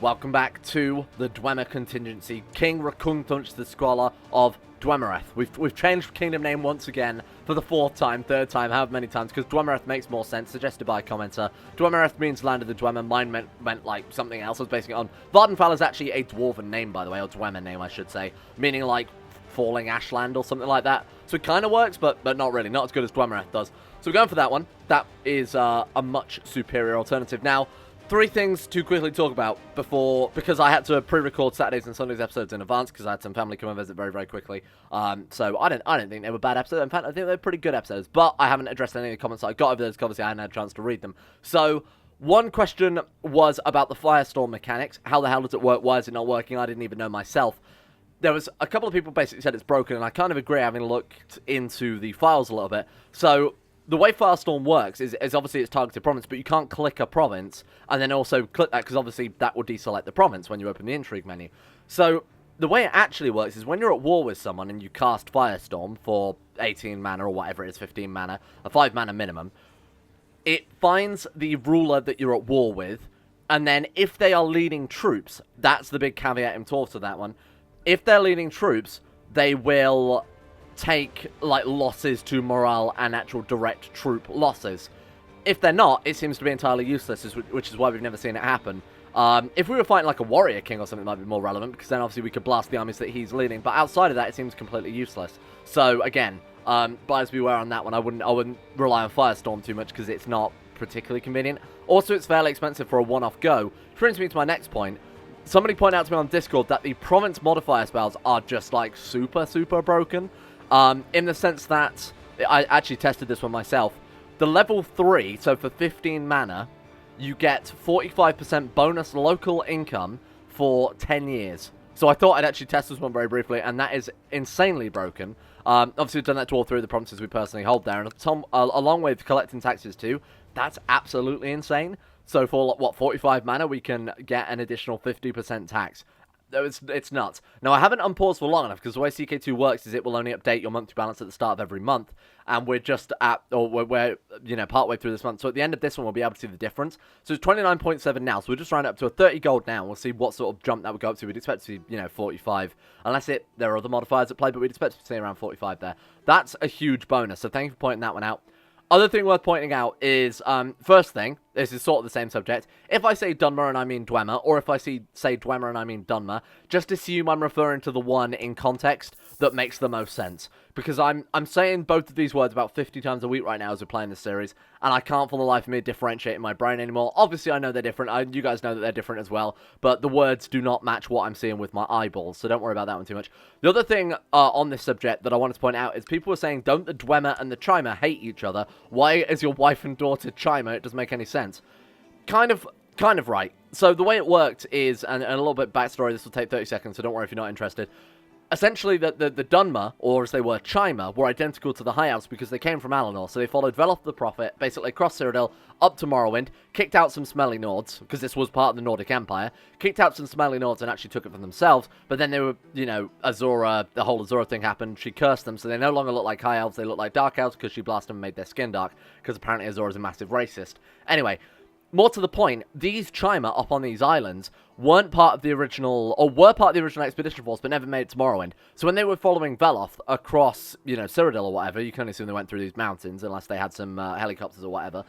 Welcome back to the Dwemer Contingency, King Rkungtunch Klazthzgarlthuzn of Dwemereth. We've changed kingdom name once again for the fourth time, third time, however many times, because Dwemereth makes more sense, suggested by a commenter. Dwemereth means land of the Dwemer, mine meant like something else. I was basing it on. Vardenfell is actually a dwarven name, by the way, or Dwemer name, I should say, meaning like falling ashland or something like that. So it kind of works, but not really, not as good as Dwemereth does. So we're going for that one. That is a much superior alternative. Now, three things to quickly talk about because I had to pre-record Saturdays and Sundays episodes in advance because I had some family come and visit very, very quickly. So I don't think they were bad episodes. In fact, I think they're pretty good episodes. But I haven't addressed any of the comments that I got over those. Obviously, I hadn't had a chance to read them. So one question was about the Firestorm mechanics. How the hell does it work? Why is it not working? I didn't even know myself. There was a couple of people basically said it's broken, and I kind of agree, having looked into the files a little bit. So the way Firestorm works is obviously it's targeted province, but you can't click a province and then also click that, because obviously that will deselect the province when you open the intrigue menu. So the way it actually works is when you're at war with someone and you cast Firestorm for 18 mana or whatever it is, 15 mana, a 5 mana minimum, it finds the ruler that you're at war with, and then if they are leading troops, that's the big caveat emptor to that one. If they're leading troops, they will take like losses to morale and actual direct troop losses. If they're not, it seems to be entirely useless, which is why we've never seen it happen. If we were fighting like a warrior king or something, it might be more relevant, because then obviously we could blast the armies that he's leading. But outside of that, it seems completely useless. So again, buyers beware on that one. I wouldn't rely on Firestorm too much, because it's not particularly convenient. Also, it's fairly expensive for a one-off go, which brings me to my next point. Somebody pointed out to me on Discord that the province modifier spells are just like super broken. In the sense that, I actually tested this one myself, the level 3, so for 15 mana, you get 45% bonus local income for 10 years. So I thought I'd actually test this one very briefly, and that is insanely broken. Obviously, we've done that to all three of the provinces we personally hold there, and along with collecting taxes too, that's absolutely insane. So for, what, 45 mana, we can get an additional 50% tax. It's nuts. Now, I haven't unpaused for long enough, because the way CK2 works is it will only update your monthly balance at the start of every month, and we're just at, or we're partway through this month, so at the end of this one, we'll be able to see the difference. So it's 29.7 now, so we're just rounding up to a 30 gold now, and we'll see what sort of jump that would go up to. We'd expect to see, 45, unless there are other modifiers at play, but we'd expect to see around 45 there. That's a huge bonus, so thank you for pointing that one out. Other thing worth pointing out is, first thing, this is sort of the same subject. If I say Dunmer and I mean Dwemer, or if I say Dwemer and I mean Dunmer, just assume I'm referring to the one in context that makes the most sense. Because I'm saying both of these words about 50 times a week right now as we're playing this series, and I can't for the life of me differentiate in my brain anymore. Obviously, I know they're different. You guys know that they're different as well, but the words do not match what I'm seeing with my eyeballs, so don't worry about that one too much. The other thing on this subject that I wanted to point out is people were saying, don't the Dwemer and the Chimer hate each other? Why is your wife and daughter Chimer? It doesn't make any sense. Kind of right. So the way it worked is, and a little bit backstory, this will take 30 seconds, so don't worry if you're not interested. Essentially, the Dunmer, or as they were, Chimer, were identical to the High Elves because they came from Alinor, so they followed Veloth the Prophet, basically across Cyrodiil, up to Morrowind, kicked out some smelly Nords, because this was part of the Nordic Empire, kicked out some smelly Nords and actually took it for themselves, but then they were, Azura, the whole Azura thing happened, she cursed them, so they no longer look like High Elves, they look like Dark Elves, because she blasted them and made their skin dark, because apparently Azura's a massive racist. Anyway, more to the point, these Chimer up on these islands weren't part of the original, or were part of the original expedition force, but never made it to Morrowind. So when they were following Veloth across, Cyrodiil or whatever, you can only assume they went through these mountains, unless they had some helicopters or whatever,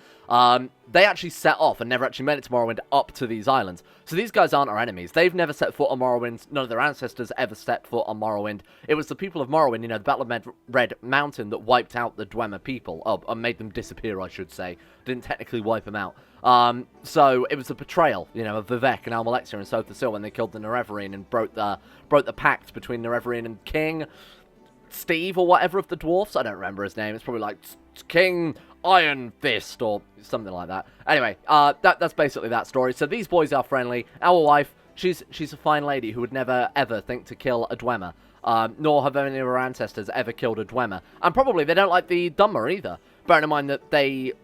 they actually set off and never actually made it to Morrowind up to these islands. So these guys aren't our enemies. They've never set foot on Morrowind. None of their ancestors ever set foot on Morrowind. It was the people of Morrowind, the Battle of Red Mountain, that wiped out the Dwemer people, and made them disappear, I should say. Didn't technically wipe them out. So it was a betrayal, of Vivek and Almalexia and Sotha Sil when they killed the Nerevarine and broke the pact between Nerevarine and King Steve or whatever of the dwarfs. I don't remember his name. It's probably like King Iron Fist or something like that. Anyway, that's basically that story. So these boys are friendly. Our wife, she's a fine lady who would never ever think to kill a Dwemer. Nor have any of her ancestors ever killed a Dwemer. And probably they don't like the Dunmer either. Bearing in mind that they,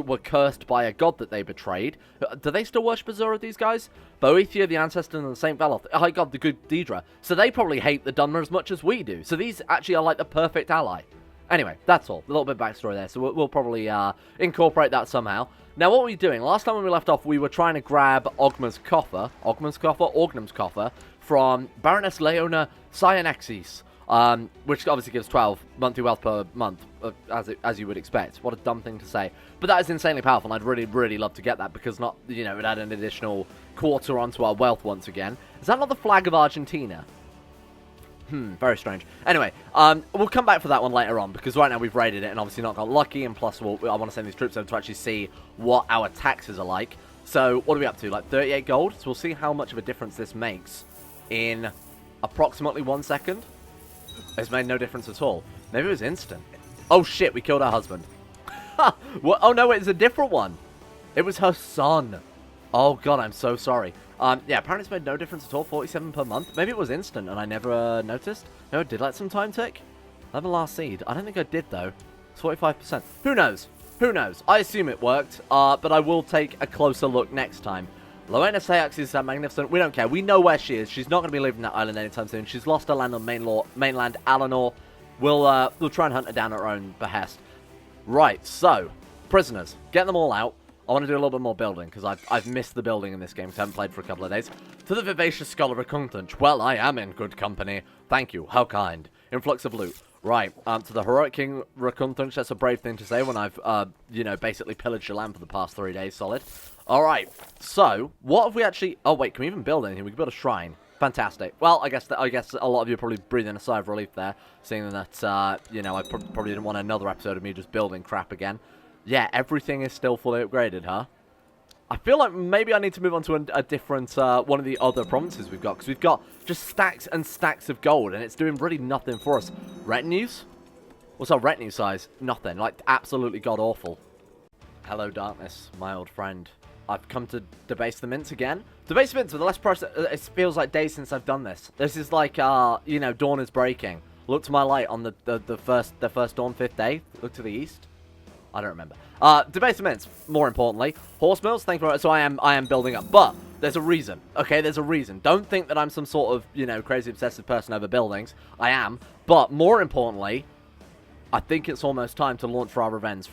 were cursed by a god that they betrayed. Do they still worship Azura, these guys? Boethia, the ancestor, and the Saint Veloth. High god, the good Daedra. So they probably hate the Dunmer as much as we do. So these actually are like the perfect ally. Anyway, that's all. A little bit of backstory there. So we'll probably incorporate that somehow. Now, what were we doing? Last time when we left off, we were trying to grab Ognum's coffer from Baroness Leona Cyanexis, which obviously gives 12 monthly wealth per month, as you would expect. What a dumb thing to say. But that is insanely powerful, and I'd really, really love to get that, because it add an additional quarter onto our wealth once again. Is that not the flag of Argentina? Very strange. Anyway, we'll come back for that one later on, because right now we've raided it and obviously not got lucky, and plus I want to send these troops over to actually see what our taxes are like. So, what are we up to? Like 38 gold? So we'll see how much of a difference this makes in approximately 1 second. It's made no difference at all. Maybe it was instant. Oh shit, we killed our husband. What? Oh no, it's a different one. It was her son. Oh god, I'm so sorry. Yeah, apparently it's made no difference at all. 47 per month. Maybe it was instant and I never noticed. No, it did let some time tick. 11 last seed. I don't think I did though. It's 45%. Who knows? Who knows? I assume it worked, but I will take a closer look next time. Loena Sayax is magnificent. We don't care. We know where she is. She's not going to be leaving that island anytime soon. She's lost her land on mainland Alanor. We'll try and hunt her down at our own behest. Right, so, prisoners. Get them all out. I want to do a little bit more building, because I've missed the building in this game, because I haven't played for a couple of days. To the vivacious scholar Rkungtunch. Well, I am in good company. Thank you. How kind. Influx of loot. Right, to the heroic King Rkungtunch. That's a brave thing to say when I've, basically pillaged your land for the past 3 days solid. Alright, so, what have we actually... Oh, wait, can we even build anything? We can build a shrine. Fantastic. Well, I guess a lot of you are probably breathing a sigh of relief there, seeing that, I probably didn't want another episode of me just building crap again. Yeah, everything is still fully upgraded, huh? I feel like maybe I need to move on to a different, one of the other provinces we've got, because we've got just stacks and stacks of gold, and it's doing really nothing for us. Retinues? What's our retinue size? Nothing. Like, absolutely god-awful. Hello, darkness, my old friend. I've come to debase the mints again. Debase the mints with the less process. It feels like days since I've done this. This is like, dawn is breaking. Look to my light on the first dawn, 5th day. Look to the east. I don't remember. Debase the mints, more importantly. Horse mills, thank you very much. So I am building up. But there's a reason. Okay, there's a reason. Don't think that I'm some sort of, crazy obsessive person over buildings. I am. But more importantly, I think it's almost time to launch for our revenge,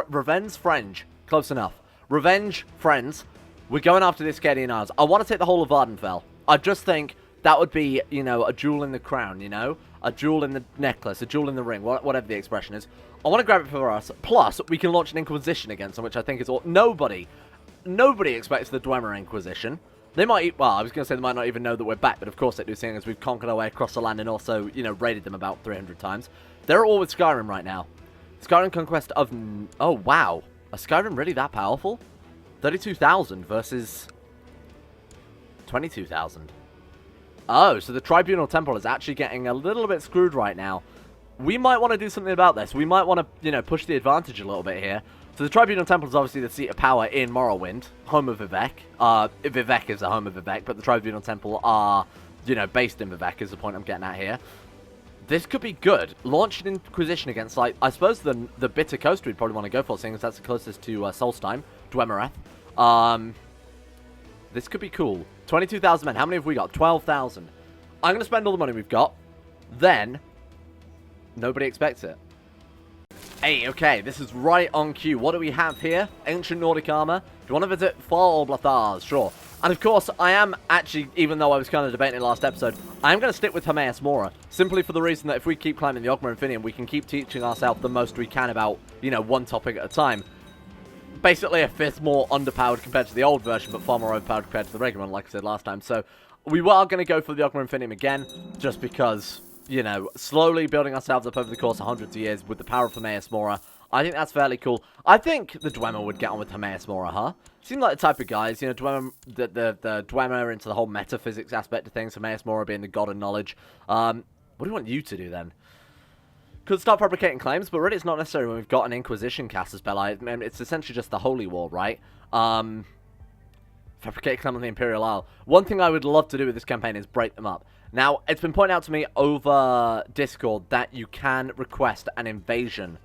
revenge, French. Close enough. Revenge, friends. We're going after the Ascadian Isles. I want to take the whole of Vardenfell. I just think that would be, a jewel in the crown, A jewel in the necklace, a jewel in the ring, whatever the expression is. I want to grab it for us. Plus, we can launch an Inquisition against them, which I think is all... Nobody expects the Dwemer Inquisition. They might... Well, I was going to say they might not even know that we're back, but of course they do, seeing as we've conquered our way across the land and also, raided them about 300 times. They're all with Skyrim right now. Skyrim Conquest of... Oh, wow. Are Skyrim really that powerful? 32,000 versus 22,000. Oh, so the Tribunal Temple is actually getting a little bit screwed right now. We might want to do something about this. We might want to, push the advantage a little bit here. So the Tribunal Temple is obviously the seat of power in Morrowind, home of Vivec. Vivec is the home of Vivec, but the Tribunal Temple are, based in Vivec is the point I'm getting at here. This could be good. Launch an Inquisition against, like, I suppose the Bitter Coast we'd probably want to go for, seeing as that's the closest to Solstheim, Dwemereth. This could be cool. 22,000 men. How many have we got? 12,000. I'm going to spend all the money we've got. Then, nobody expects it. Hey, okay, this is right on cue. What do we have here? Ancient Nordic armor. Do you want to visit Far Blathars? Sure. And of course, I am actually, even though I was kind of debating it last episode, I am going to stick with Hermaeus Mora. Simply for the reason that if we keep climbing the Ogma Infinium, we can keep teaching ourselves the most we can about, one topic at a time. Basically a fifth more underpowered compared to the old version, but far more overpowered compared to the regular one, like I said last time. So, we are going to go for the Ogma Infinium again, just because, slowly building ourselves up over the course of hundreds of years with the power of Hermaeus Mora. I think that's fairly cool. I think the Dwemer would get on with Hermaeus Mora, huh? Seem like the type of guys, Dwemer, the Dwemer into the whole metaphysics aspect of things, Hermaeus Mora being the god of knowledge. What do you want you to do then? Could start fabricating claims, but really it's not necessary when we've got an Inquisition caster spell. It's essentially just the Holy War, right? Fabricate a claim on the Imperial Isle. One thing I would love to do with this campaign is break them up. Now, it's been pointed out to me over Discord that you can request an invasion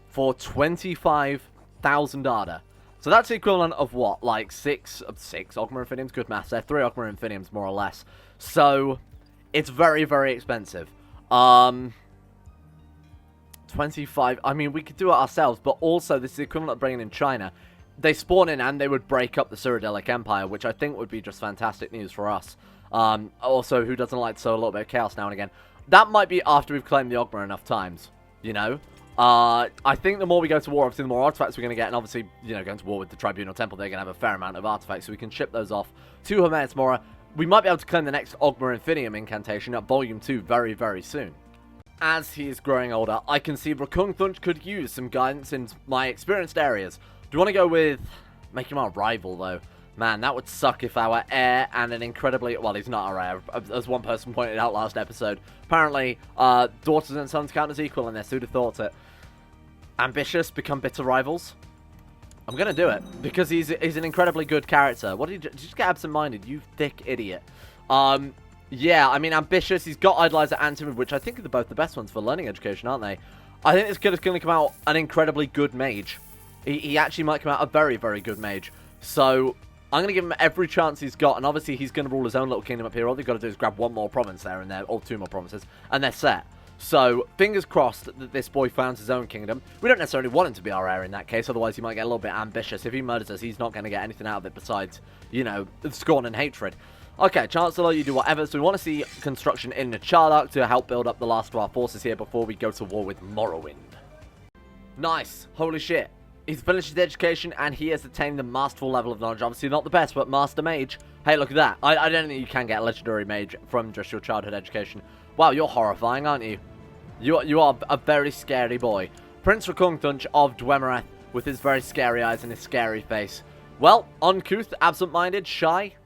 for 25,000 Arda. So that's the equivalent of what? Like six Ogma Infiniums? Good maths there. 3 Ogma Infiniums, more or less. So, it's very, very expensive. 25. I mean, we could do it ourselves, but also this is the equivalent of bringing in China. They spawn in and they would break up the Cyrodiilic Empire, which I think would be just fantastic news for us. Also, who doesn't like to sow a little bit of chaos now and again? That might be after we've claimed the Ogma enough times, you know? I think the more we go to war, obviously the more artifacts we're going to get, and obviously, you know, going to war with the Tribunal Temple, they're going to have a fair amount of artifacts, so we can ship those off to Hermaeus Mora. We might be able to claim the next Ogma Infinium incantation at Volume 2 very, very soon. As he is growing older, I can see Rkungtunch could use some guidance in my experienced areas. Do you want to go with... make him our rival, though? Man, that would suck if our heir and an incredibly... well, he's not our heir, as one person pointed out last episode. Apparently, daughters and sons count as equal in this. Who'd have thought it? Ambitious, become bitter rivals? I'm going to do it, because he's an incredibly good character. What did you just get absent-minded, you thick idiot. Yeah, I mean, ambitious. He's got Idolizer and Timid, which I think are both the best ones for learning education, aren't they? I think this kid is going to come out an incredibly good mage. He actually might come out a very, very good mage. So, I'm going to give him every chance he's got, and obviously he's going to rule his own little kingdom up here. All they've got to do is grab one more province there, and or 2 more provinces, and they're set. So, fingers crossed that this boy founds his own kingdom. We don't necessarily want him to be our heir in that case, otherwise he might get a little bit ambitious. If he murders us, he's not going to get anything out of it besides, you know, scorn and hatred. Okay, Chancellor, you do whatever. So we want to see construction in the Chardark to help build up the last of our forces here before we go to war with Morrowind. Nice. Holy shit. He's finished his education and he has attained the masterful level of knowledge. Obviously not the best, but Master Mage. Hey, look at that. I don't think you can get a Legendary Mage from just your childhood education. Wow, you're horrifying, aren't you? You are a very scary boy. Prince Rkungtunch of Dwemer with his very scary eyes and his scary face. Well, uncouth, absent-minded, shy.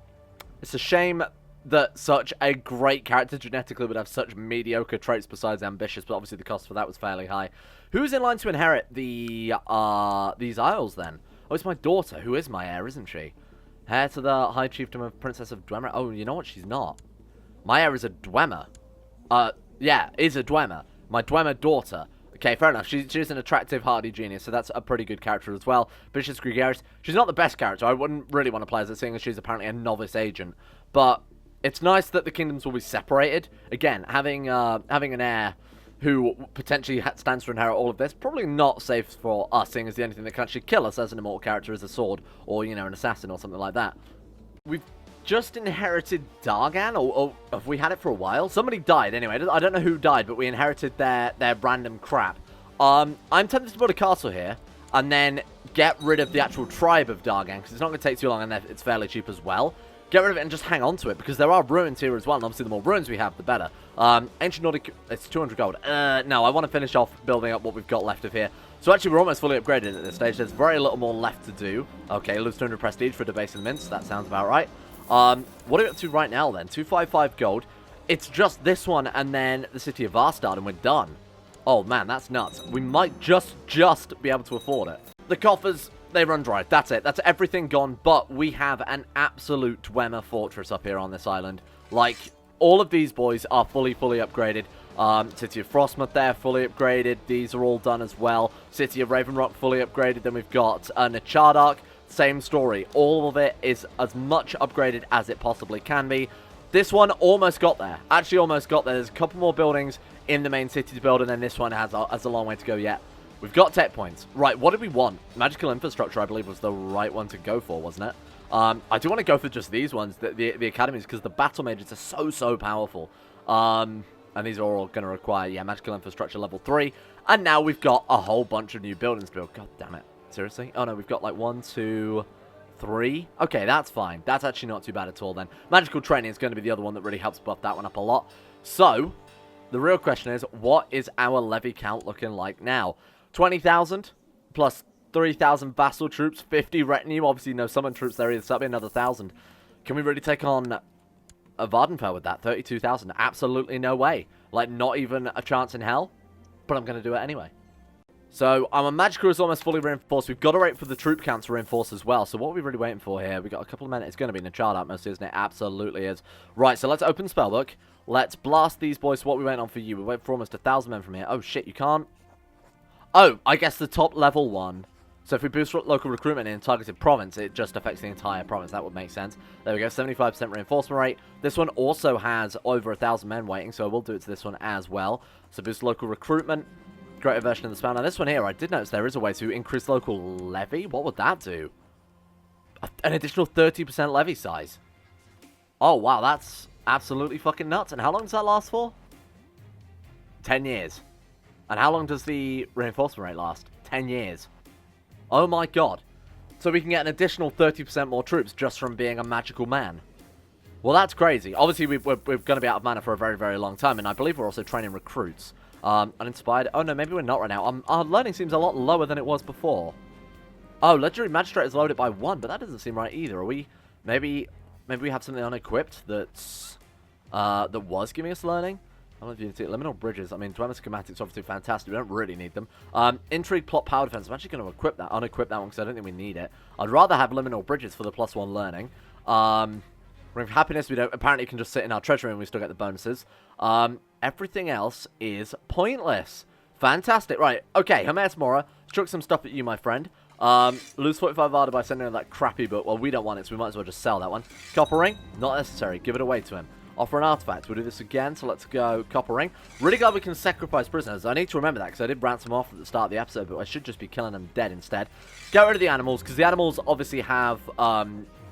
It's a shame that such a great character genetically would have such mediocre traits besides ambitious, but obviously the cost for that was fairly high. Who's in line to inherit the these isles then? Oh, it's my daughter, who is my heir, isn't she? Heir to the High Chiefdom of Princess of Dwemer. Oh, you know what? She's not. My heir is a Dwemer. Yeah, is a Dwemer. My Dwemer daughter. Okay, fair enough. She's an attractive, hardy genius, so that's a pretty good character as well. Bishop Gregarious. She's not the best character. I wouldn't really want to play as her, seeing as she's apparently a novice agent. But it's nice that the kingdoms will be separated. Again, having an heir who potentially stands to inherit all of this, probably not safe for us, seeing as the only thing that can actually kill us as an immortal character is a sword, or, you know, an assassin or something like that. We've just inherited Dargan, or have we had it for a while? Somebody died anyway. I don't know who died, but we inherited their random crap. I'm tempted to build a castle here and then get rid of the actual tribe of Dargan, because it's not going to take too long and it's fairly cheap as well. Get rid of it and just hang on to it, because there are ruins here as well, and obviously the more ruins we have, the better. Ancient Nordic, it's 200 gold. No, I want to finish off building up what we've got left of here. So actually, we're almost fully upgraded at this stage. There's very little more left to do. Okay, lose 200 prestige for debasing the mints. That sounds about right. What are we up to right now then? 255 gold. It's just this one and then the city of Varstad and we're done. Oh man, that's nuts. We might just be able to afford it. The coffers, they run dry. That's it. That's everything gone, but we have an absolute Dwemer fortress up here on this island. Like, all of these boys are fully upgraded. City of Frostmoth there, fully upgraded. These are all done as well. City of Ravenrock, fully upgraded. Then we've got Nachardark. Same story. All of it is as much upgraded as it possibly can be. This one almost got there. Actually almost got there. There's a couple more buildings in the main city to build, and then this one has a long way to go yet. We've got tech points. Right, what did we want? Magical infrastructure, I believe, was the right one to go for, wasn't it? I do want to go for just these ones, the academies, because the battle mages are so powerful. And these are all going to require, yeah, magical infrastructure level 3. And now we've got a whole bunch of new buildings to build. God damn it. Seriously? Oh no, we've got like 1, 2, 3. Okay, that's fine. That's actually not too bad at all then. Magical training is going to be the other one that really helps buff that one up a lot. So, the real question is, what is our levy count looking like now? 20,000 plus 3,000 vassal troops, 50 retinue. Obviously, no summon troops there either, so that'll be another 1,000. Can we really take on a Vardenfell with that? 32,000. Absolutely no way. Like, not even a chance in hell. But I'm going to do it anyway. So, our magic crew is almost fully reinforced. We've got to wait for the troop count to reinforce as well. So, what are we really waiting for here? We've got a couple of minutes. It's going to be in the Nachardark mostly, isn't it? Absolutely is. Right, so let's open Spellbook. Let's blast these boys. So what we waiting on for you? We wait for almost 1,000 men from here. Oh, shit, you can't. Oh, I guess the top level one. So, if we boost local recruitment in a targeted province, it just affects the entire province. That would make sense. There we go, 75% reinforcement rate. This one also has over 1,000 men waiting, so we'll do it to this one as well. So, boost local recruitment. greater version of the spell. Now, this one here, I did notice there is a way to increase local levy. What would that do? An additional 30% levy size. Oh, wow, that's absolutely fucking nuts. And how long does that last for? 10 years. And how long does the reinforcement rate last? 10 years. Oh my god. So we can get an additional 30% more troops just from being a magical man. Well, that's crazy. Obviously, we're going to be out of mana for a very, very long time. And I believe we're also training recruits. Uninspired. Oh, no, maybe we're not right now. Our learning seems a lot lower than it was before. Oh, Legendary Magistrate is loaded by 1, but that doesn't seem right either. Are we... Maybe we have something unequipped that's... that was giving us learning? I don't know if you can see Liminal Bridges. I mean, Dwemer Schematics obviously fantastic. We don't really need them. Intrigue, Plot, Power Defense. I'm actually going to unequip that one because I don't think we need it. I'd rather have Liminal Bridges for the +1 learning. Ring of Happiness, we don't... Apparently, can just sit in our treasury and we still get the bonuses. Everything else is pointless. Fantastic. Right. Okay, Hermes Mora. Struck some stuff at you, my friend. Lose 45 Arda by sending in that crappy book. Well, we don't want it, so we might as well just sell that one. Copper Ring. Not necessary. Give it away to him. Offer an artifact. We'll do this again, so let's go Copper Ring. Really glad we can sacrifice prisoners. I need to remember that, because I did ransom off at the start of the episode, but I should just be killing them dead instead. Get rid of the animals, because the animals obviously have,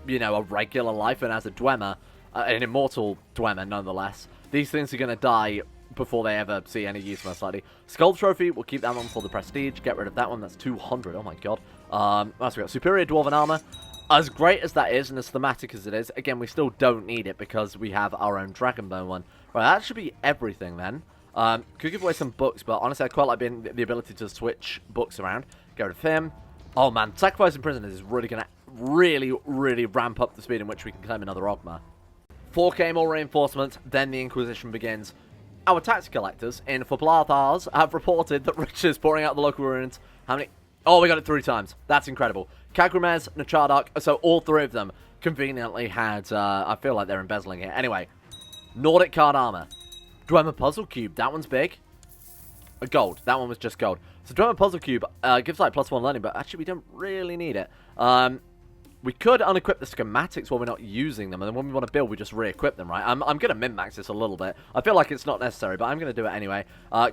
you know, a regular life, and as a Dwemer, an immortal Dwemer nonetheless, these things are going to die before they ever see any use, most likely. Skull Trophy, we'll keep that one for the Prestige. Get rid of that one, that's 200, oh my god. What else we got? Superior Dwarven Armor. As great as that is, and as thematic as it is, again, we still don't need it because we have our own Dragonbone one. Right, that should be everything then. Could give away some books, but honestly, I quite like the ability to switch books around. Get rid of him. Oh man, sacrificing prisoners is really going to really ramp up the speed in which we can claim another Ogma. 4k more reinforcements, then the Inquisition begins. Our tax collectors in Fablathars have reported that riches pouring out the local ruins. How many? Oh, we got it 3 times. That's incredible. Kagrimez, Nachardak, so all 3 of them conveniently had, I feel like they're embezzling here. Anyway, Nordic Card Armor. Dwemer Puzzle Cube, that one's big. Gold, that one was just gold. So Dwemer Puzzle Cube gives like +1 learning, but actually we don't really need it. We could unequip the schematics while we're not using them, and then when we want to build, we just re-equip them, right? I'm going to min-max this a little bit. I feel like it's not necessary, but I'm going to do it anyway.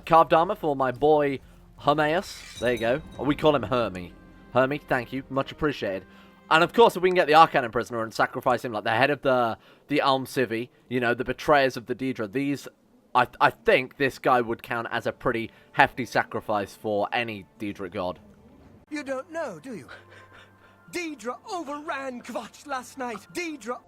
Carved Armor for my boy Hermeus. There you go. We call him Hermie. Hermie, thank you. Much appreciated. And of course, if we can get the Arcanum Prisoner and sacrifice him, like the head of the Alm Civi, you know, the betrayers of the Daedra, these... I think this guy would count as a pretty hefty sacrifice for any Daedra god. You don't know, do you? Daedra overran Kvatch last night. Daedra.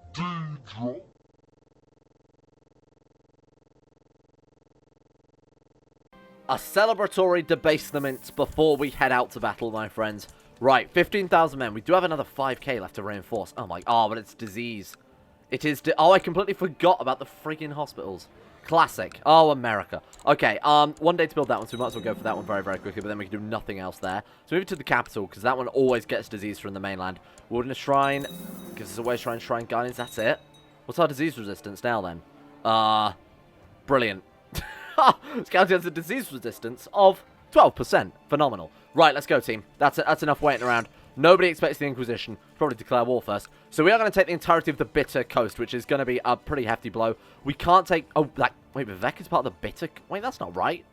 A celebratory debasement before we head out to battle, my friends. Right, 15,000 men. We do have another 5k left to reinforce. Oh my... Oh, but it's disease. It is... Oh, I completely forgot about the freaking hospitals. Classic. Oh, America. Okay, 1 day to build that one, so we might as well go for that one very, very quickly, but then we can do nothing else there. So move it to the capital, because that one always gets disease from the mainland. Wilderness Shrine. Gives us a way Shrine Guardians. That's it. What's our disease resistance now, then? Brilliant. It's counted as a disease resistance of 12%. Phenomenal. Right, let's go, team. That's enough waiting around. Nobody expects the Inquisition. Probably declare war first. So we are going to take the entirety of the Bitter Coast, which is going to be a pretty hefty blow. We can't take... Oh, like... Wait, Vivek is part of the Bitter... Wait, that's not right.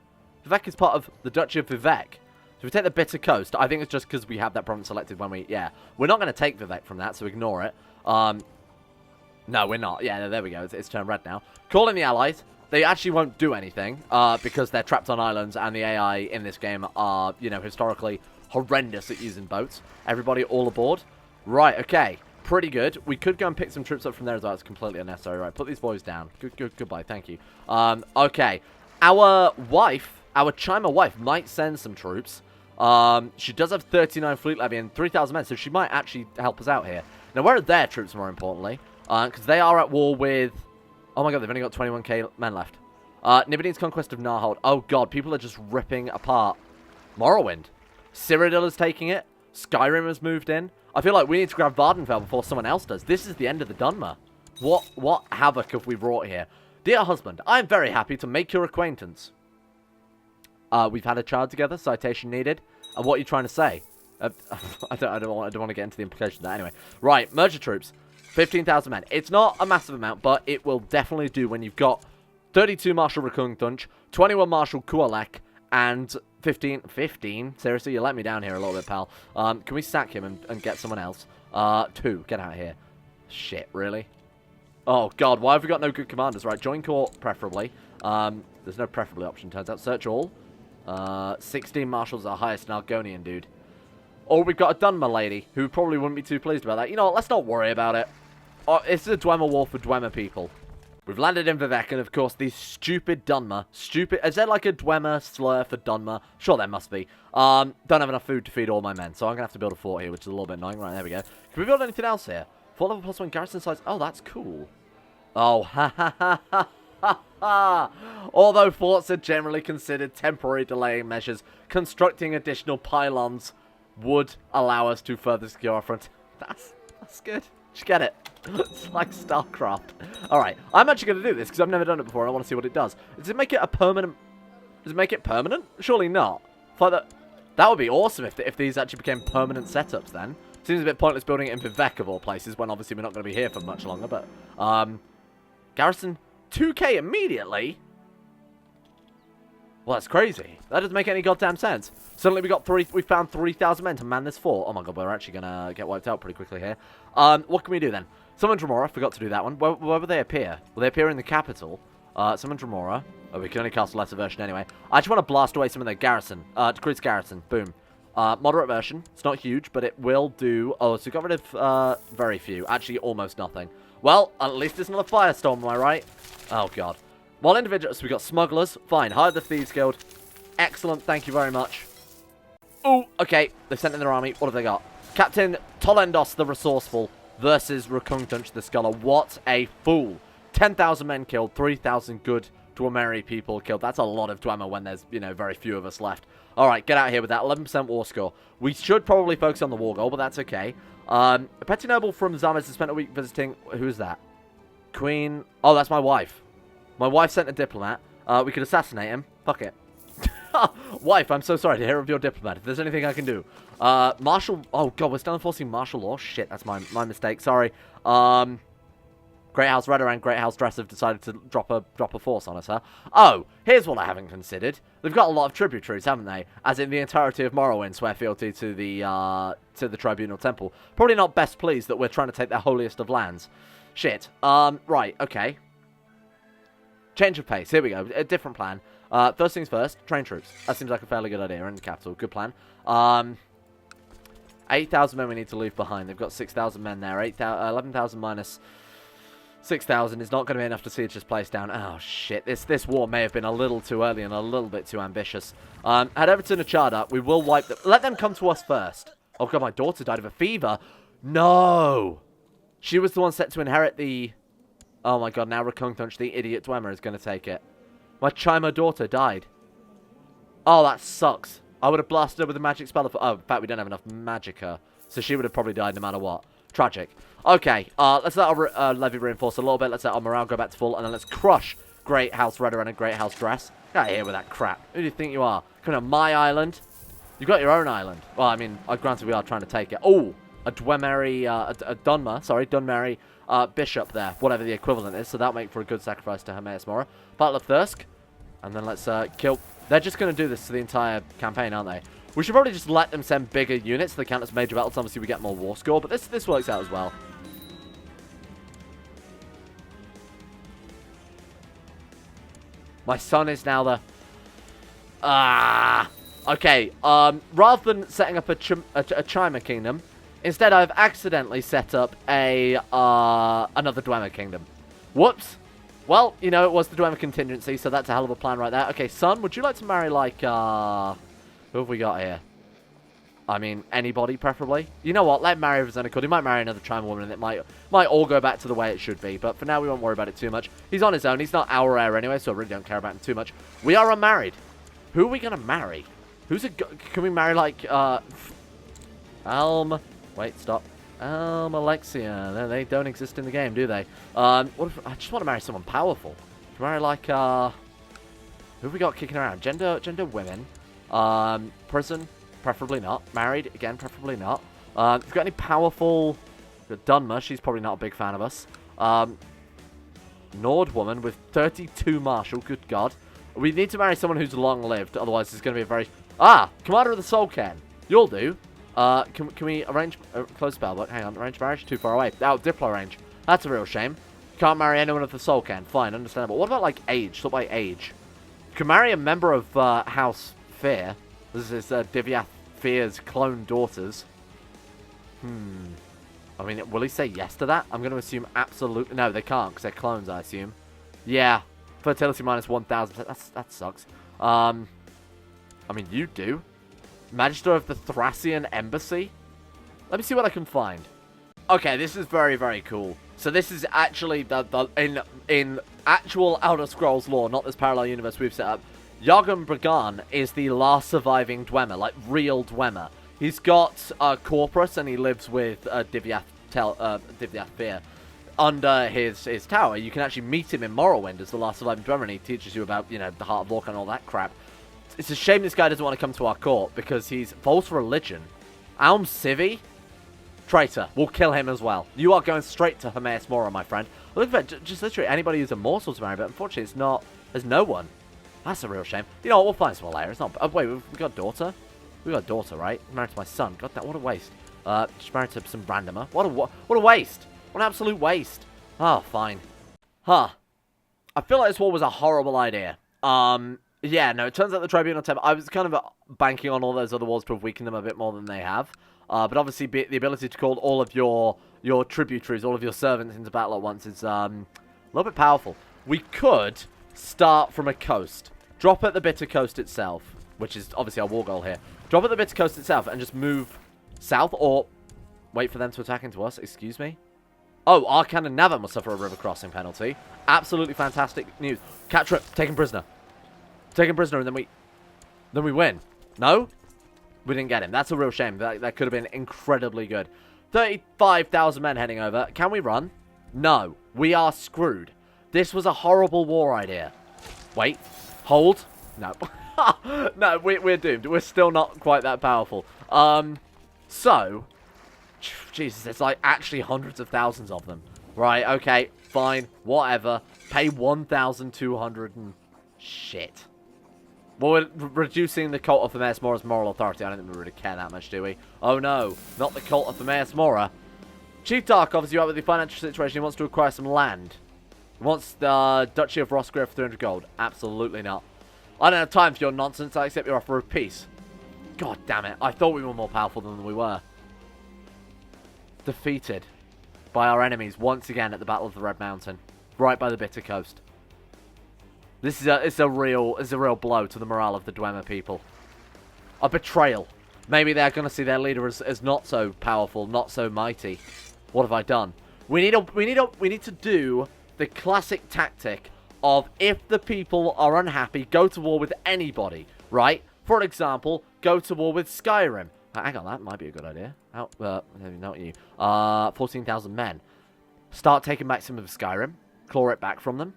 Vivek is part of the Duchy of Vivek. So if we take the Bitter Coast, I think it's just because we have that province selected when we... Yeah. We're not going to take Vivek from that, so ignore it. No, we're not. Yeah, there we go. It's turned red now. Call in the Allies. They actually won't do anything because they're trapped on islands and the AI in this game are, you know, historically horrendous at using boats. Everybody all aboard. Right, okay. Pretty good. We could go and pick some troops up from there as well. It's completely unnecessary. Right, put these boys down. Goodbye. Thank you. Okay. Our wife, our Chima wife, might send some troops. She does have 39 fleet levy and 3,000 men, so she might actually help us out here. Now, where are their troops, more importantly? Because they are at war with... Oh my god, they've only got 21k men left. Nibelline's conquest of Narhold. Oh god, people are just ripping apart Morrowind. Cyrodiil is taking it. Skyrim has moved in. I feel like we need to grab Vardenfell before someone else does. This is the end of the Dunmer. What havoc have we wrought here? Dear husband, I am very happy to make your acquaintance. We've had a child together, citation needed. And what are you trying to say? I don't want to get into the implications of that anyway. Right, merger troops. 15,000 men. It's not a massive amount, but it will definitely do when you've got 32 Marshal Rkungtunch, 21 Marshal Kualek, and 15. 15? Seriously, you let me down here a little bit, pal. Can we sack him and get someone else? 2. Get out of here. Shit, really? Oh, God, why have we got no good commanders? Right, join court, preferably. There's no preferably option, turns out. Search all. 16 marshals are highest in Argonian, dude. Or we've got a Dunmer lady, who probably wouldn't be too pleased about that. You know what, let's not worry about it. Oh, it's a Dwemer war for Dwemer people. We've landed in Vivek, and of course, these stupid Dunmer. Stupid. Is there like a Dwemer slur for Dunmer? Sure, there must be. Don't have enough food to feed all my men, so I'm going to have to build a fort here, which is a little bit annoying. Right, there we go. Can we build anything else here? Fort level +1 garrison size. Oh, that's cool. Oh, ha ha ha ha ha ha. Although forts are generally considered temporary delaying measures, constructing additional pylons would allow us to further secure our front. That's good. Just get it. It's like StarCraft. Alright, I'm actually going to do this because I've never done it before and I want to see what it does. Does it make it a permanent... Does it make it permanent? Surely not. That would be awesome if these actually became permanent setups then. Seems a bit pointless building it in Vivek of all places when obviously we're not going to be here for much longer, but... Garrison 2k immediately? Well, that's crazy. That doesn't make any goddamn sense. Suddenly we found 3,000 men to man this fort. Oh my god, we're actually gonna get wiped out pretty quickly here. What can we do then? Summon Dremora. Forgot to do that one. Where will they appear? Will they appear in the capital? Summon Dremora. Oh, we can only cast a lesser version anyway. I just want to blast away some of their garrison. Decrease garrison. Boom. Moderate version. It's not huge, but it will do. Oh, so we got rid of very few. Actually, almost nothing. Well, at least it's not a firestorm, am I right? Oh god. Well, individuals, so we got smugglers. Fine. Hire the Thieves Guild. Excellent. Thank you very much. Oh, okay. They sent in their army. What have they got? Captain Tolendos the Resourceful versus Rkungtunch the Scholar. What a fool. 10,000 men killed. 3,000 good Dwemer people killed. That's a lot of Dwemer when there's, you know, very few of us left. All right, get out of here with that. 11% war score. We should probably focus on the war goal, but that's okay. A petty noble from Zames has spent a week visiting... Who is that? Queen... Oh, that's my wife. My wife sent a diplomat. We could assassinate him. Fuck it. Wife, I'm so sorry to hear of your diplomat. If there's anything I can do. Martial... Oh, God, we're still enforcing martial law? Shit, that's my mistake. Sorry. Great House Redder and Great House Dress have decided to drop a force on us, huh? Oh, here's what I haven't considered. They've got a lot of tributaries, haven't they? As in the entirety of Morrowind swear fealty to the Tribunal Temple. Probably not best pleased that we're trying to take their holiest of lands. Shit. Right, okay. Change of pace. Here we go. A different plan. First things first, train troops. That seems like a fairly good idea in the capital. Good plan. 8,000 men we need to leave behind. They've got 6,000 men there. 11,000 minus 6,000 is not going to be enough to siege this place down. Oh, shit. This war may have been a little too early and a little bit too ambitious. Head over to Nachada. We will wipe them. Let them come to us first. Oh, God, my daughter died of a fever. No. She was the one set to inherit the... Oh, my God. Now Rkungtunch, the idiot Dwemer, is going to take it. My Chima daughter died. Oh, that sucks. I would have blasted her with a magic spell. Oh, in fact, we don't have enough magicka. So she would have probably died no matter what. Tragic. Okay, let's let our levy reinforce a little bit. Let's let our morale go back to full. And then let's crush Great House Redder and a Great House Dress. Get out of here with that crap. Who do you think you are? Coming on my island? You've got your own island. Well, I mean, granted we are trying to take it. Oh, a Dwemer, a Dunmer bishop there. Whatever the equivalent is. So that'll make for a good sacrifice to Hermaeus Mora. Battle of Thirsk. And then let's kill... They're just going to do this to the entire campaign, aren't they? We should probably just let them send bigger units. They count as major battles. Obviously, we get more war score. But this works out as well. My son is now the... Okay. Rather than setting up a Chima kingdom, instead I've accidentally set up a another Dwemer kingdom. Whoops. Well, you know, it was the Dwemer Contingency, so that's a hell of a plan right there. Okay, son, would you like to marry, like, who have we got here? I mean, anybody, preferably. You know what? Let him marry Rosanna Could. He might marry another Chima woman, and it might all go back to the way it should be. But for now, we won't worry about it too much. He's on his own. He's not our heir anyway, so I really don't care about him too much. We are unmarried. Who are we going to marry? Can we marry, like, Wait, stop. Alexia. They don't exist in the game, do they? What if I just want to marry someone powerful? Can I marry, like, who have we got kicking around? Gender women. Prison. Preferably not. Married. Again, preferably not. If you've got any powerful... Dunmer. She's probably not a big fan of us. Nord woman with 32 martial. Good God. We need to marry someone who's long-lived, otherwise it's going to be a very... Ah! Commander of the Soul Cairn. You'll do. Can we arrange... close spell book. Hang on. Arrange marriage? Too far away. Oh, Diplo range. That's a real shame. Can't marry anyone of the Soul Cairn. Fine, understandable. What about, like, age? Sort by age. You can marry a member of House Fear. This is Divyath Fear's clone daughters. I mean, will he say yes to that? I'm going to assume absolutely... No, they can't, because they're clones, I assume. Yeah. Fertility minus 1,000. That sucks. I mean, you do. Magister of the Thracian Embassy? Let me see what I can find. Okay, this is very, very cool. So this is actually in actual Elder Scrolls lore, not this parallel universe we've set up. Yargum Bragan is the last surviving Dwemer, like real Dwemer. He's got Corpus, and he lives with Divyath Fear under his tower. You can actually meet him in Morrowind as the last surviving Dwemer, and he teaches you about, you know, the Heart of Lorca and all that crap. It's a shame this guy doesn't want to come to our court, because he's false religion. Alm Civi? Traitor. We'll kill him as well. You are going straight to Hermaeus Mora, my friend. Look at that, just literally anybody who's a morsel to marry, but unfortunately it's not, there's no one. That's a real shame. You know what, we'll find someone later. It's not, oh wait, we've got a daughter? We've got a daughter, right? Married to my son. God, that, what a waste. Just married to some randomer. What a waste. What an absolute waste. Oh, fine. Huh. I feel like this war was a horrible idea. Yeah, no, it turns out the Tribunal Temple, I was kind of banking on all those other wars to have weakened them a bit more than they have. But obviously the ability to call all of your tributaries, all of your servants into battle at once is a little bit powerful. We could start from a coast. Drop at the Bitter Coast itself, which is obviously our war goal here. Drop at the Bitter Coast itself and just move south, or wait for them to attack into us. Excuse me? Oh, our cannon Nava must suffer a river crossing penalty. Absolutely fantastic news. Capture it. Take him prisoner. Take him prisoner, and then we win. No? We didn't get him. That's a real shame. That could have been incredibly good. 35,000 men heading over. Can we run? No. We are screwed. This was a horrible war idea. Wait. Hold. No. No, we're doomed. We're still not quite that powerful. So, Jesus, it's like actually hundreds of thousands of them. Right, okay, fine, whatever. Pay 1,200 and shit. Well, we're reducing the cult of Hermaeus Mora's moral authority. I don't think we really care that much, do we? Oh no, not the cult of Hermaeus Mora. Chief Dark offers you out with the financial situation. He wants to acquire some land. He wants the Duchy of Rosgriff for 300 gold. Absolutely not. I don't have time for your nonsense. I accept your offer of peace. God damn it. I thought we were more powerful than we were. Defeated by our enemies once again at the Battle of the Red Mountain. Right by the Bitter Coast. This is a real blow to the morale of the Dwemer people. A betrayal. Maybe they're going to see their leader as not so powerful, not so mighty. What have I done? We need to do the classic tactic of, if the people are unhappy, go to war with anybody, right? For example, go to war with Skyrim. Hang on, that might be a good idea. Not you. 14,000 men. Start taking back some of Skyrim. Claw it back from them.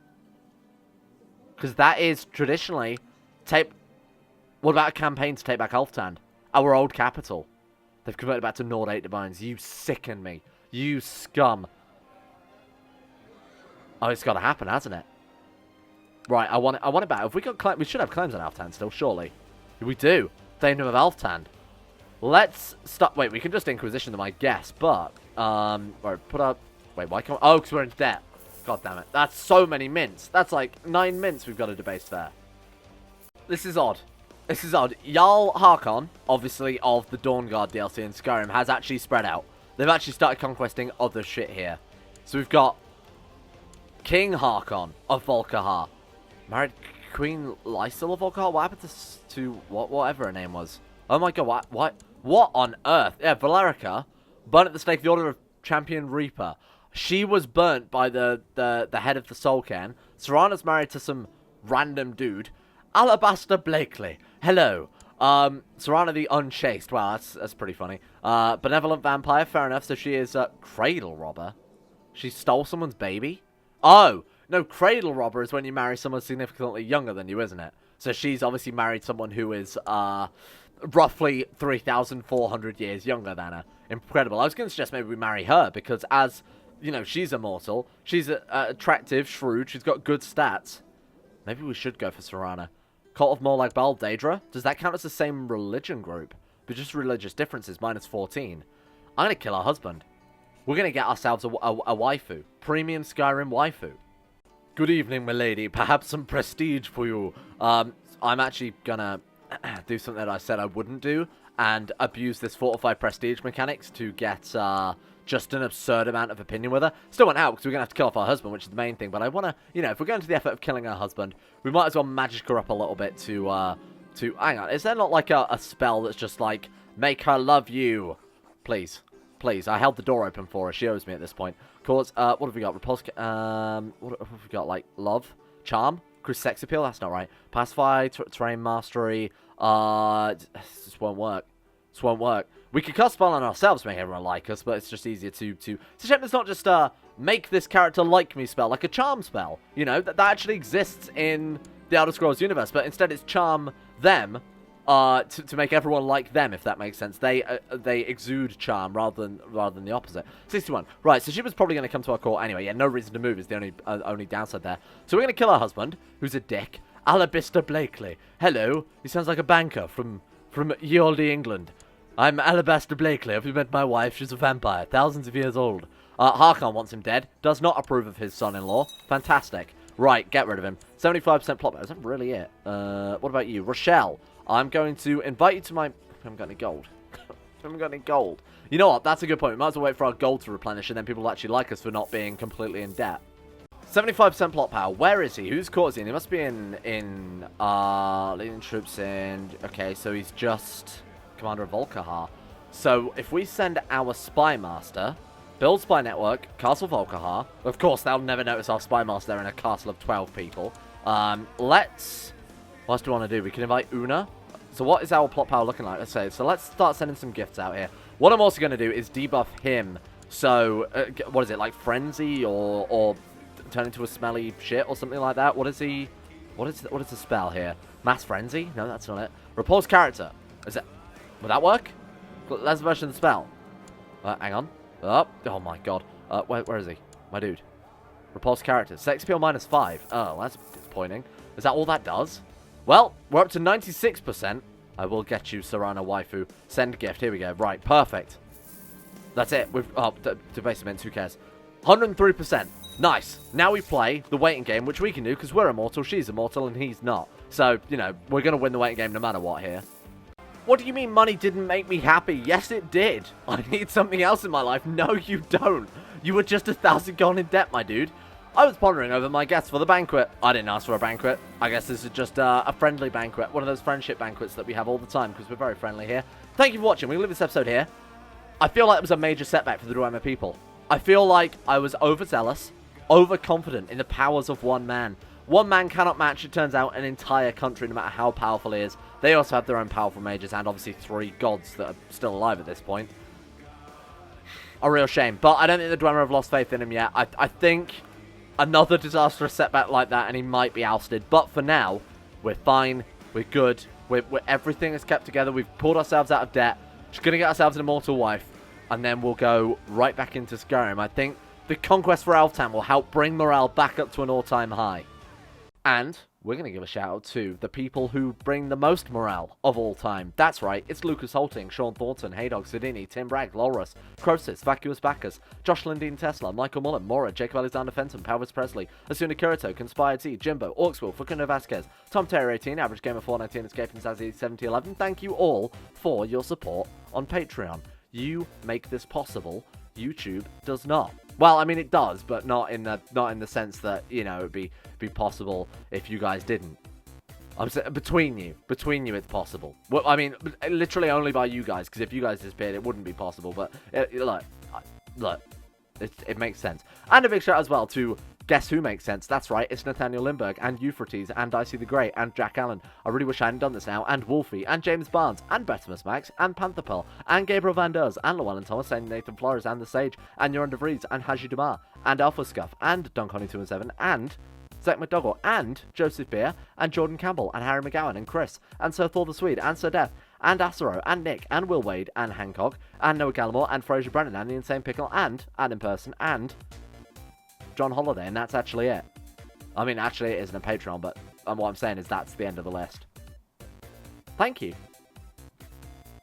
Because that is traditionally... What about a campaign to take back Alftand? Our old capital. They've converted back to Nord 8 Divines. You sicken me. You scum. Oh, it's got to happen, hasn't it? Right, I want it back. Have we got we should have claims on Alftand still, surely. We do. Thanemdom of Alftand. Let's stop. Wait, we can just Inquisition them, I guess. But, put up. Wait, why can't? Oh, because we're in debt. God damn it. That's so many mints. That's like 9 mints we've got to debase there. This is odd. This is odd. Jarl Harkon, obviously of the Dawnguard DLC in Skyrim, has actually spread out. They've actually started conquesting other shit here. So we've got King Harkon of Volkihar. Married Queen Lysel of Volkihar? What happened to whatever her name was? Oh my god, what on earth? Yeah, Valerica, burnt at the stake of the Order of Champion Reaper. She was burnt by the head of the Soul Cairn. Serana's married to some random dude. Alabaster Blakely. Hello. Serana the Unchaste. Wow, that's pretty funny. Benevolent Vampire. Fair enough. So she is a Cradle Robber. She stole someone's baby? Oh, no, Cradle Robber is when you marry someone significantly younger than you, isn't it? So she's obviously married someone who is roughly 3,400 years younger than her. Incredible. I was going to suggest maybe we marry her, because as, you know, she's immortal. She's attractive, shrewd. She's got good stats. Maybe we should go for Serana. Cult of Morlag Bal, Daedra? Does that count as the same religion group? But just religious differences, minus 14. I'm going to kill our husband. We're going to get ourselves a waifu. Premium Skyrim waifu. Good evening, my lady. Perhaps some prestige for you. I'm actually going to do something that I said I wouldn't do. And abuse this fortified prestige mechanics to get just an absurd amount of opinion with her. Still won't help because we're going to have to kill off our husband, which is the main thing. But I want to, you know, if we're going to the effort of killing our husband, we might as well magic her up a little bit to hang on. Is there not like a spell that's just like, make her love you? Please. Please. I held the door open for her. She owes me at this point. Cause, what have we got? Repulse, what have we got? Like, love? Charm? Cruise sex appeal? That's not right. Pacify, terrain mastery. This won't work. This won't work. We could cast spell on ourselves to make everyone like us, but it's just easier to... It's a shame it's not just make this character like me spell, like a charm spell. You know, that actually exists in the Elder Scrolls universe, but instead it's charm them to make everyone like them, if that makes sense. They exude charm rather than the opposite. 61. Right, so she was probably going to come to our court anyway. Yeah, no reason to move is the only downside there. So we're going to kill our husband, who's a dick. Alabaster Blakely. Hello. He sounds like a banker from ye olde England. I'm Alabaster Blakely. Have you met my wife? She's a vampire, thousands of years old. Harkon wants him dead. Does not approve of his son-in-law. Fantastic. Right, get rid of him. 75% plot. Is that really it? What about you? Rochelle. I'm going to invite you to my... I haven't got any gold. I haven't got any gold. You know what? That's a good point. We might as well wait for our gold to replenish, and then people will actually like us for not being completely in debt. 75% plot power. Where is he? Whose court is he in? He must be in leading troops in... Okay, so he's just commander of Volkihar. So if we send our spy master, build spy network, castle Volkihar. Of course, they'll never notice our spy master in a castle of 12 people. Let's... What else do we want to do? We can invite Una. So what is our plot power looking like? Let's say. So let's start sending some gifts out here. What I'm also going to do is debuff him. So, what is it? Like Frenzy or turn into a smelly shit or something like that? What is he... What is the spell here? Mass Frenzy? No, that's not it. Repulse character. Is it... Would that work? That's a version of the spell. Hang on. Oh my god. Where is he? My dude. Repulse character. Sex appeal minus 5. Oh, that's disappointing. Is that all that does? Well, we're up to 96%. I will get you, Serana waifu. Send gift. Here we go. Right, perfect. That's it. We've... Oh, debasement. Who cares? 103%. Nice. Now we play the waiting game, which we can do because we're immortal, she's immortal, and he's not. So, you know, we're going to win the waiting game no matter what here. What do you mean money didn't make me happy? Yes, it did. I need something else in my life. No, you don't. You were just 1,000 gold in debt, my dude. I was pondering over my guests for the banquet. I didn't ask for a banquet. I guess this is just a friendly banquet. One of those friendship banquets that we have all the time because we're very friendly here. Thank you for watching. We're going to leave this episode here. I feel like it was a major setback for the Dwemer people. I feel like I was overzealous, overconfident in the powers of one man. One man cannot match, it turns out, an entire country, no matter how powerful he is. They also have their own powerful mages and obviously 3 gods that are still alive at this point. A real shame. But I don't think the Dwemer have lost faith in him yet. I think another disastrous setback like that and he might be ousted. But for now, we're fine. We're good. Everything is kept together. We've pulled ourselves out of debt. Just going to get ourselves an immortal wife. And then we'll go right back into Skyrim. I think the conquest for Alftand will help bring morale back up to an all-time high. And we're going to give a shout out to the people who bring the most morale of all time. That's right, it's Lucas Holting, Sean Thornton, Haydog, Sidini, Tim Bragg, Lolrus, Crosis, Vacuous Bacchus, Josh Lindeen Tesla, Michael Mullen, Mora, Jacob Alexander Fenton, Powers Presley, Asuna Kirito, Conspired T, Jimbo, Orksville, Facundo Vasquez, Tom Terry 18, Average Gamer 419, Escaping Zazzy 7011. Thank you all for your support on Patreon. You make this possible. YouTube does not. Well, I mean it does, but not in the sense that, you know, it'd be possible if you guys didn't. I'm saying between you it's possible. Well, I mean, literally only by you guys, because if you guys disappeared, it wouldn't be possible. But look, it makes sense. And a big shout out as well to guess who makes sense. That's right, it's Nathaniel Lindbergh and Euphrates and Dicey the Great and Jack Allen. I really wish I hadn't done this now. And Wolfie and James Barnes and Betimus Max and Panther Pearl and Gabriel Van Ders and Llewellyn Thomas and Nathan Flores and The Sage and Joran de Vries and Haji Damar and Alpha Scuff and Don Connie 217 and Zach McDougall and Joseph Beer and Jordan Campbell and Harry McGowan and Chris and Sir Thor the Swede and Sir Death and Acero and Nick and Will Wade and Hancock and Noah Gallimore and Fraser Brennan and The Insane Pickle and Adam Person and John Holiday, and that's actually it. I mean, actually, it isn't a Patreon, but And what I'm saying is that's the end of the list. Thank you.